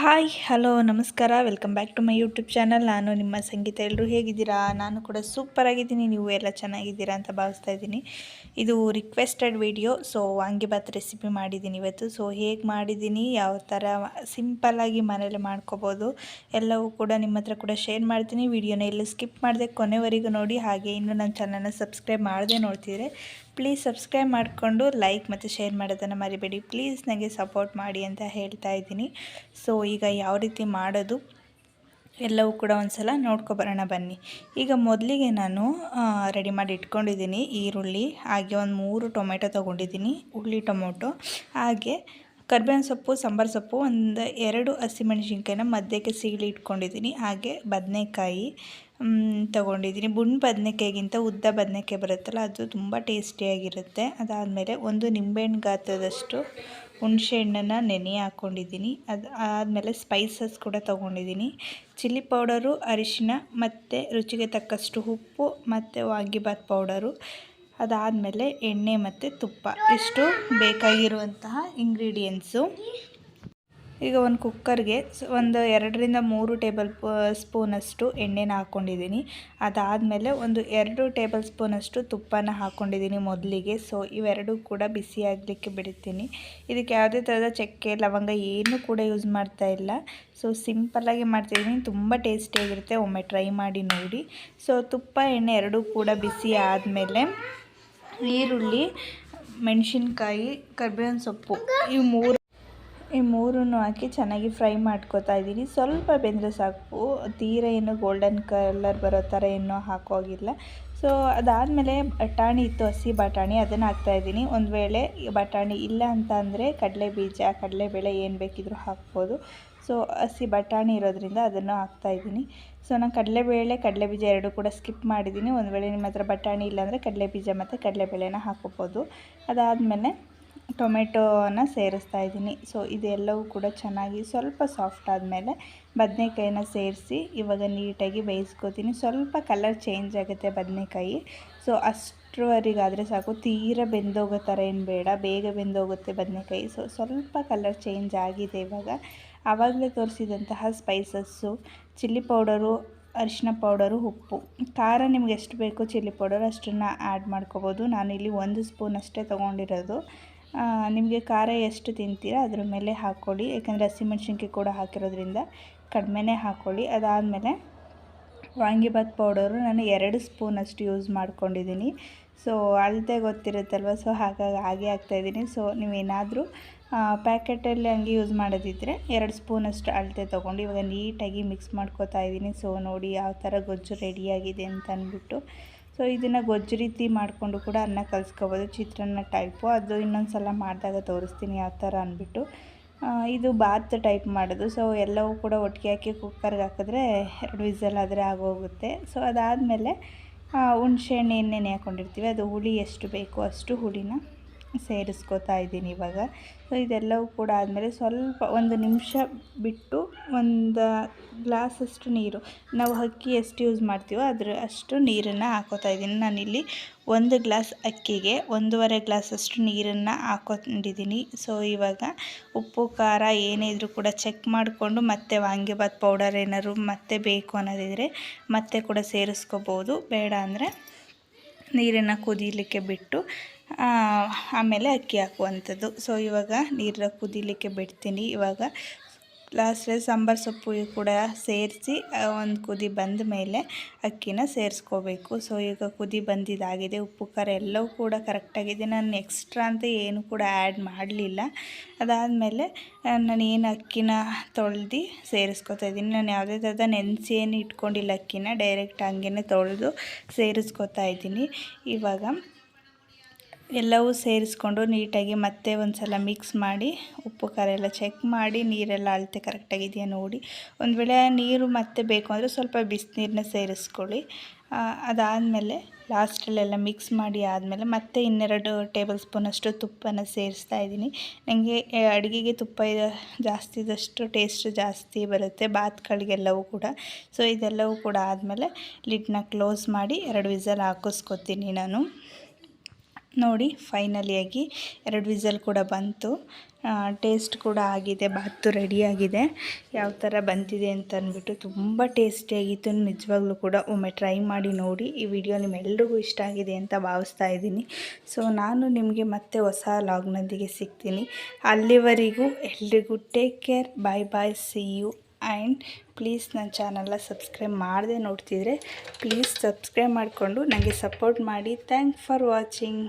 Hi hello ನಮಸ್ಕಾರ welcome back to my YouTube channel. ನಾನು ನಿಮ್ಮ ಸಂಗೀತ. ಎಲ್ಲರೂ ಹೇಗಿದ್ದೀರಾ? ನಾನು ಕೂಡ ಸೂಪರ್ ಆಗಿದ್ದೀನಿ. ನೀವು ಎಲ್ಲ ಚೆನ್ನಾಗಿದ್ದೀರಾ ಅಂತ ಭಾವಿಸ್ತಾ ಇದ್ದೀನಿ. ಇದು requested video. So vangibath recipe ಮಾಡಿದ್ದೀನಿ ಇವತ್ತು. ಸೊ ಹೇಗೆ ಮಾಡಿದ್ದೀನಿ, ಯಾವ ಥರ ಸಿಂಪಲ್ಲಾಗಿ ಮನೇಲಿ ಮಾಡ್ಕೋಬೋದು ಎಲ್ಲವೂ ಕೂಡ ನಿಮ್ಮ ಹತ್ರ ಕೂಡ ಶೇರ್ ಮಾಡ್ತೀನಿ. ವಿಡಿಯೋನ ಎಲ್ಲೂ ಸ್ಕಿಪ್ ಮಾಡಿದೆ ಕೊನೆವರೆಗೂ ನೋಡಿ. ಹಾಗೆ ಇನ್ನೂ ನನ್ನ ಚಾನಲ್ನ ಸಬ್ಸ್ಕ್ರೈಬ್ ಮಾಡದೆ ನೋಡ್ತಿದ್ರೆ ಪ್ಲೀಸ್ ಸಬ್ಸ್ಕ್ರೈಬ್ ಮಾಡಿಕೊಂಡು ಲೈಕ್ ಮತ್ತು ಶೇರ್ ಮಾಡೋದನ್ನು ಮರಿಬೇಡಿ. ಪ್ಲೀಸ್ ನನಗೆ ಸಪೋರ್ಟ್ ಮಾಡಿ ಅಂತ ಹೇಳ್ತಾ ಇದ್ದೀನಿ. ಸೊ ಈಗ ಯಾವ ರೀತಿ ಮಾಡೋದು ಎಲ್ಲವೂ ಕೂಡ ಒಂದು ಸಲ ನೋಡ್ಕೊಬರೋಣ ಬನ್ನಿ. ಈಗ ಮೊದಲಿಗೆ ನಾನು ರೆಡಿ ಮಾಡಿ ಇಟ್ಕೊಂಡಿದ್ದೀನಿ ಈರುಳ್ಳಿ, ಹಾಗೆ ಒಂದು 3 ಟೊಮೆಟೊ ತೊಗೊಂಡಿದ್ದೀನಿ, ಉಳ್ಳಿ ಟೊಮೊಟೊ, ಹಾಗೆ ಕರ್ಬೇವಿನ ಸೊಪ್ಪು, ಸಾಂಬಾರು ಸೊಪ್ಪು, ಒಂದು 2 ಹಸಿಮೆಣಸಿನ್ಕಾಯಿನ ಮಧ್ಯಕ್ಕೆ ಸೀಳಿ ಇಟ್ಕೊಂಡಿದ್ದೀನಿ, ಹಾಗೆ ಬದನೆಕಾಯಿ ತೊಗೊಂಡಿದ್ದೀನಿ. ಬದನೆಕಾಯಿಗಿಂತ ಉದ್ದ ಬದನೆಕಾಯಿ ಬರುತ್ತಲ್ಲ ಅದು ತುಂಬ ಟೇಸ್ಟಿಯಾಗಿರುತ್ತೆ. ಅದಾದಮೇಲೆ ಒಂದು ನಿಂಬೆಹಣ್ಣು ಗಾತ್ರದಷ್ಟು ಹುಣಸೆ ಹಣ್ಣನ್ನು ನೆನೆ ಹಾಕ್ಕೊಂಡಿದ್ದೀನಿ. ಆದಮೇಲೆ ಸ್ಪೈಸಸ್ ಕೂಡ ತೊಗೊಂಡಿದ್ದೀನಿ. ಚಿಲ್ಲಿ ಪೌಡರು, ಅರಿಶಿನ ಮತ್ತು ರುಚಿಗೆ ತಕ್ಕಷ್ಟು ಉಪ್ಪು ಮತ್ತು ವಾಂಗಿಬಾತ್ ಪೌಡರು, ಅದಾದಮೇಲೆ ಎಣ್ಣೆ ಮತ್ತು ತುಪ್ಪ, ಇಷ್ಟು ಬೇಕಾಗಿರುವಂತಹ ಇಂಗ್ರೀಡಿಯೆಂಟ್ಸು. ಈಗ ಒಂದು ಕುಕ್ಕರ್ಗೆ ಒಂದು 2ರಿಂದ 3 ಟೇಬಲ್ ಸ್ಪೂನಷ್ಟು ಎಣ್ಣೆನ ಹಾಕ್ಕೊಂಡಿದ್ದೀನಿ. ಅದಾದಮೇಲೆ ಒಂದು 2 ಟೇಬಲ್ ಸ್ಪೂನಷ್ಟು ತುಪ್ಪನ ಹಾಕ್ಕೊಂಡಿದ್ದೀನಿ ಮೊದಲಿಗೆ. ಸೊ ಇವೆರಡೂ ಕೂಡ ಬಿಸಿ ಆಗಲಿಕ್ಕೆ ಬಿಡ್ತೀನಿ. ಇದಕ್ಕೆ ಯಾವುದೇ ಥರದ ಚಕ್ಕೆ ಲವಂಗ ಏನೂ ಕೂಡ ಯೂಸ್ ಮಾಡ್ತಾ ಇಲ್ಲ. ಸೊ ಸಿಂಪಲ್ಲಾಗಿ ಮಾಡ್ತಾಯಿದ್ದೀನಿ, ತುಂಬ ಟೇಸ್ಟಿಯಾಗಿರುತ್ತೆ. ಒಮ್ಮೆ ಟ್ರೈ ಮಾಡಿ ನೋಡಿ. ಸೊ ತುಪ್ಪ ಎಣ್ಣೆ ಎರಡೂ ಕೂಡ ಬಿಸಿ ಆದಮೇಲೆ ಈರುಳ್ಳಿ, ಮೆಣಸಿನ್ಕಾಯಿ, ಕರ್ಬೇವಿನ ಸೊಪ್ಪು ಈ ಮೂರನ್ನು ಹಾಕಿ ಚೆನ್ನಾಗಿ ಫ್ರೈ ಮಾಡ್ಕೊತಾ ಇದ್ದೀನಿ. ಸ್ವಲ್ಪ ಬೆಂದರೆ ಸಾಕು, ತೀರ ಏನು ಗೋಲ್ಡನ್ ಕಲರ್ ಬರೋ ಥರ ಏನೂ ಹಾಕೋಗಿಲ್ಲ. ಸೊ ಅದಾದಮೇಲೆ ಬಟಾಣಿ ಇತ್ತು, ಹಸಿ ಬಟಾಣಿ, ಅದನ್ನು ಹಾಕ್ತಾಯಿದ್ದೀನಿ. ಒಂದು ವೇಳೆ ಬಟಾಣಿ ಇಲ್ಲ ಅಂತ ಅಂದರೆ ಕಡಲೆಬೀಜ, ಕಡಲೆಬೇಳೆ ಏನು ಬೇಕಿದ್ರೂ ಹಾಕ್ಬೋದು. ಸೊ ಹಸಿ ಬಟಾಣಿ ಇರೋದ್ರಿಂದ ಅದನ್ನು ಹಾಕ್ತಾಯಿದ್ದೀನಿ. ಸೊ ನಾನು ಕಡಲೆಬೇಳೆ, ಕಡಲೆಬೀಜ ಎರಡೂ ಕೂಡ ಸ್ಕಿಪ್ ಮಾಡಿದ್ದೀನಿ. ಒಂದು ವೇಳೆ ನಿಮ್ಮ ಹತ್ರ ಬಟಾಣಿ ಇಲ್ಲಾಂದರೆ ಕಡಲೆಬೀಜ ಮತ್ತು ಕಡಲೆಬೇಳೆನ ಹಾಕೋಬೋದು. ಅದಾದಮೇಲೆ ಟೊಮೆಟೋನ ಸೇರಿಸ್ತಾ ಇದ್ದೀನಿ. ಸೊ ಇದೆಲ್ಲವೂ ಕೂಡ ಚೆನ್ನಾಗಿ ಸ್ವಲ್ಪ ಸಾಫ್ಟ್ ಆದಮೇಲೆ ಬದನೆಕಾಯಿನ ಸೇರಿಸಿ ಇವಾಗ ನೀಟಾಗಿ ಬೇಯಿಸ್ಕೊತೀನಿ. ಸ್ವಲ್ಪ ಕಲರ್ ಚೇಂಜ್ ಆಗುತ್ತೆ ಬದನೆಕಾಯಿ. ಸೊ ಅಷ್ಟರವರೆಗಾದರೆ ಸಾಕು, ತೀರ ಬೆಂದೋಗೋ ಥರ ಏನು ಬೇಡ, ಬೇಗ ಬೆಂದೋಗುತ್ತೆ ಬದನೆಕಾಯಿ. ಸೊ ಸ್ವಲ್ಪ ಕಲರ್ ಚೇಂಜ್ ಆಗಿದೆ ಇವಾಗ. ಆವಾಗಲೇ ತೋರಿಸಿದಂತಹ ಸ್ಪೈಸಸ್ಸು, ಚಿಲ್ಲಿ ಪೌಡರು, ಅರಿಶಿನ ಪೌಡರು, ಉಪ್ಪು, ಖಾರ ನಿಮ್ಗೆ ಎಷ್ಟು ಬೇಕು ಚಿಲ್ಲಿ ಪೌಡರ್ ಅಷ್ಟನ್ನು ಆ್ಯಡ್ ಮಾಡ್ಕೋಬೋದು. ನಾನಿಲ್ಲಿ 1 ಸ್ಪೂನ್ ಅಷ್ಟೇ ತೊಗೊಂಡಿರೋದು. ನಿಮಗೆ ಖಾರ ಎಷ್ಟು ತಿಂತೀರಾ ಅದ್ರ ಮೇಲೆ ಹಾಕ್ಕೊಳ್ಳಿ, ಯಾಕಂದರೆ ಹಸಿಮೆಣ್ಸಿನ್ಕಾಯಿ ಕೂಡ ಹಾಕಿರೋದ್ರಿಂದ ಕಡಿಮೆನೇ ಹಾಕ್ಕೊಳ್ಳಿ. ಅದಾದಮೇಲೆ ವಾಂಗಿಬಾತ್ ಪೌಡರು ನಾನು 2 ಸ್ಪೂನಷ್ಟು ಯೂಸ್ ಮಾಡ್ಕೊಂಡಿದ್ದೀನಿ. ಸೊ ಅಳತೆ ಗೊತ್ತಿರುತ್ತಲ್ವ, ಸೊ ಹಾಗಾಗಿ ಹಾಗೆ ಹಾಕ್ತಾಯಿದ್ದೀನಿ. ಸೊ ನೀವೇನಾದರೂ ಪ್ಯಾಕೆಟಲ್ಲಿ ಹಂಗೆ ಯೂಸ್ ಮಾಡೋದಿದ್ದರೆ 2 ಸ್ಪೂನಷ್ಟು ಅಳತೆ ತೊಗೊಂಡು ಇವಾಗ ನೀಟಾಗಿ ಮಿಕ್ಸ್ ಮಾಡ್ಕೊತಾ ಇದ್ದೀನಿ. ಸೊ ನೋಡಿ ಯಾವ ಥರ ಗೊಜ್ಜು ರೆಡಿಯಾಗಿದೆ ಅಂತ ಅಂದ್ಬಿಟ್ಟು. ಸೊ ಇದನ್ನು ಗೊಜ್ಜು ರೀತಿ ಮಾಡಿಕೊಂಡು ಕೂಡ ಅನ್ನ ಕಲಿಸ್ಕೋಬೋದು, ಚಿತ್ರಾನ್ನ ಟೈಪು. ಅದು ಇನ್ನೊಂದು ಸಲ ಮಾಡಿದಾಗ ತೋರಿಸ್ತೀನಿ ಯಾವ ಥರ ಅಂದ್ಬಿಟ್ಟು. ಇದು ಬಾತ್ ಟೈಪ್ ಮಾಡೋದು. ಸೊ ಎಲ್ಲವೂ ಕೂಡ ಒಟ್ಟಿಗೆ ಹಾಕಿ ಕುಕ್ಕರ್ಗೆ ಹಾಕಿದ್ರೆ 2 ವಿಸಲ್ ಆದರೆ ಆಗೋಗುತ್ತೆ. ಸೊ ಅದಾದಮೇಲೆ ಹುಣಸೆ ಹಣ್ಣು ಏನು ನೆನೆ ಹಾಕ್ಕೊಂಡಿರ್ತೀವಿ, ಅದು ಹುಳಿ ಎಷ್ಟು ಬೇಕೋ ಅಷ್ಟು ಹುಳಿನ ಸೇರಿಸ್ಕೋತಾ ಇದ್ದೀನಿ ಇವಾಗ. ಸೊ ಇದೆಲ್ಲವೂ ಕೂಡ ಆದಮೇಲೆ ಸ್ವಲ್ಪ 1 ನಿಮಿಷ ಬಿಟ್ಟು 1 ಗ್ಲಾಸಷ್ಟು ನೀರು, ನಾವು ಅಕ್ಕಿ ಎಷ್ಟು ಯೂಸ್ ಮಾಡ್ತೀವೋ ಅಷ್ಟು ನೀರನ್ನು ಹಾಕೋತಾ ಇದ್ದೀನಿ. ನಾನಿಲ್ಲಿ 1 ಗ್ಲಾಸ್ ಅಕ್ಕಿಗೆ 1.5 ಗ್ಲಾಸಷ್ಟು ನೀರನ್ನು ಹಾಕ್ಕೊಂಡಿದ್ದೀನಿ. ಸೊ ಇವಾಗ ಉಪ್ಪು ಖಾರ ಏನೇ ಇದ್ರೂ ಕೂಡ ಚೆಕ್ ಮಾಡಿಕೊಂಡು ಮತ್ತೆ ವಾಂಗಿಬಾತ್ ಪೌಡರ್ ಏನಾದ್ರು ಮತ್ತೆ ಬೇಕು ಅನ್ನೋದಿದ್ರೆ ಮತ್ತೆ ಕೂಡ ಸೇರಿಸ್ಕೋಬೋದು. ಬೇಡ ಅಂದರೆ ನೀರನ್ನು ಕುದೀಲಿಕ್ಕೆ ಬಿಟ್ಟು ಆಮೇಲೆ ಅಕ್ಕಿ ಹಾಕುವಂಥದ್ದು. ಸೊ ಇವಾಗ ನೀರನ್ನ ಕುದೀಲಿಕ್ಕೆ ಬಿಡ್ತೀನಿ. ಇವಾಗ ಲಾಸ್ಟಲ್ಲಿ ಸಾಂಬಾರು ಸೊಪ್ಪು ಕೂಡ ಸೇರಿಸಿ ಒಂದು ಕುದಿ ಬಂದ ಮೇಲೆ ಅಕ್ಕಿನ ಸೇರಿಸ್ಕೋಬೇಕು. ಸೊ ಈಗ ಕುದಿ ಬಂದಿದ್ದಾಗಿದೆ, ಉಪ್ಪು ಖಾರ ಎಲ್ಲವೂ ಕೂಡ ಕರೆಕ್ಟಾಗಿದೆ. ನಾನು ಎಕ್ಸ್ಟ್ರಾ ಅಂತ ಏನು ಕೂಡ ಆ್ಯಡ್ ಮಾಡಲಿಲ್ಲ. ಅದಾದಮೇಲೆ ನಾನು ಏನು ಅಕ್ಕಿನ ತೊಳೆದು ಸೇರಿಸ್ಕೊತಾ ಇದ್ದೀನಿ. ನಾನು ಯಾವುದೇ ಥರದ ನೆನೆಸಿ ಏನು ಇಟ್ಕೊಂಡಿಲ್ಲ ಅಕ್ಕಿನ, ಡೈರೆಕ್ಟ್ ಹಂಗೆ ತೊಳೆದು ಸೇರಿಸ್ಕೊತಾ ಇದ್ದೀನಿ. ಇವಾಗ ಎಲ್ಲವೂ ಸೇರಿಸ್ಕೊಂಡು ನೀಟಾಗಿ ಮತ್ತೆ ಒಂದು ಸಲ ಮಿಕ್ಸ್ ಮಾಡಿ ಉಪ್ಪು ಖಾರ ಎಲ್ಲ ಚೆಕ್ ಮಾಡಿ ನೀರೆಲ್ಲ ಅಳತೆ ಕರೆಕ್ಟಾಗಿದೆಯಾ ನೋಡಿ. ಒಂದು ವೇಳೆ ನೀರು ಮತ್ತೆ ಬೇಕು ಅಂದರೆ ಸ್ವಲ್ಪ ಬಿಸಿನೀರನ್ನ ಸೇರಿಸ್ಕೊಳ್ಳಿ. ಅದಾದಮೇಲೆ ಲಾಸ್ಟಲ್ಲೆಲ್ಲ ಮಿಕ್ಸ್ ಮಾಡಿ ಆದಮೇಲೆ ಮತ್ತೆ 2 ಟೇಬಲ್ ಸ್ಪೂನಷ್ಟು ತುಪ್ಪನ ಸೇರಿಸ್ತಾ ಇದ್ದೀನಿ. ನನಗೆ ಅಡುಗೆಗೆ ತುಪ್ಪ ಜಾಸ್ತಿದಷ್ಟು ಟೇಸ್ಟ್ ಜಾಸ್ತಿ ಬರುತ್ತೆ ಬಾತ್ಗಳಿಗೆಲ್ಲವೂ ಕೂಡ. ಸೊ ಇದೆಲ್ಲವೂ ಕೂಡ ಆದಮೇಲೆ ಲಿಡ್ನ ಕ್ಲೋಸ್ ಮಾಡಿ 2 ವಿಸಲ್ ಹಾಕಿಸ್ಕೊತೀನಿ ನಾನು. ನೋಡಿ ಫೈನಲಿಯಾಗಿ 2 ವಿಸಲ್ ಕೂಡ ಬಂತು. ಟೇಸ್ಟ್ ಕೂಡ ಆಗಿದೆ, ಬಾತು ರೆಡಿಯಾಗಿದೆ. ಯಾವ ಥರ ಬಂದಿದೆ ಅಂತ ಅಂದ್ಬಿಟ್ಟು ತುಂಬ ಟೇಸ್ಟಿಯಾಗಿತ್ತು. ನಿಜವಾಗ್ಲೂ ಕೂಡ ಒಮ್ಮೆ ಟ್ರೈ ಮಾಡಿ ನೋಡಿ. ಈ ವಿಡಿಯೋ ನಿಮ್ಮೆಲ್ರಿಗೂ ಇಷ್ಟ ಆಗಿದೆ ಅಂತ ಭಾವಿಸ್ತಾ ಇದ್ದೀನಿ. ಸೊ ನಾನು ನಿಮಗೆ ಮತ್ತೆ ಹೊಸ ಲಾಗ್ನೊಂದಿಗೆ ಸಿಗ್ತೀನಿ. ಅಲ್ಲಿವರೆಗೂ ಎಲ್ರಿಗೂ take care, bye bye, see you. And please ನನ್ನ ಚಾನಲ್ನ ಸಬ್ಸ್ಕ್ರೈಬ್ ಮಾಡದೆ ನೋಡ್ತಿದ್ರೆ ಪ್ಲೀಸ್ ಸಬ್ಸ್ಕ್ರೈಬ್ ಮಾಡಿಕೊಂಡು ನನಗೆ ಸಪೋರ್ಟ್ ಮಾಡಿ. Thanks for watching.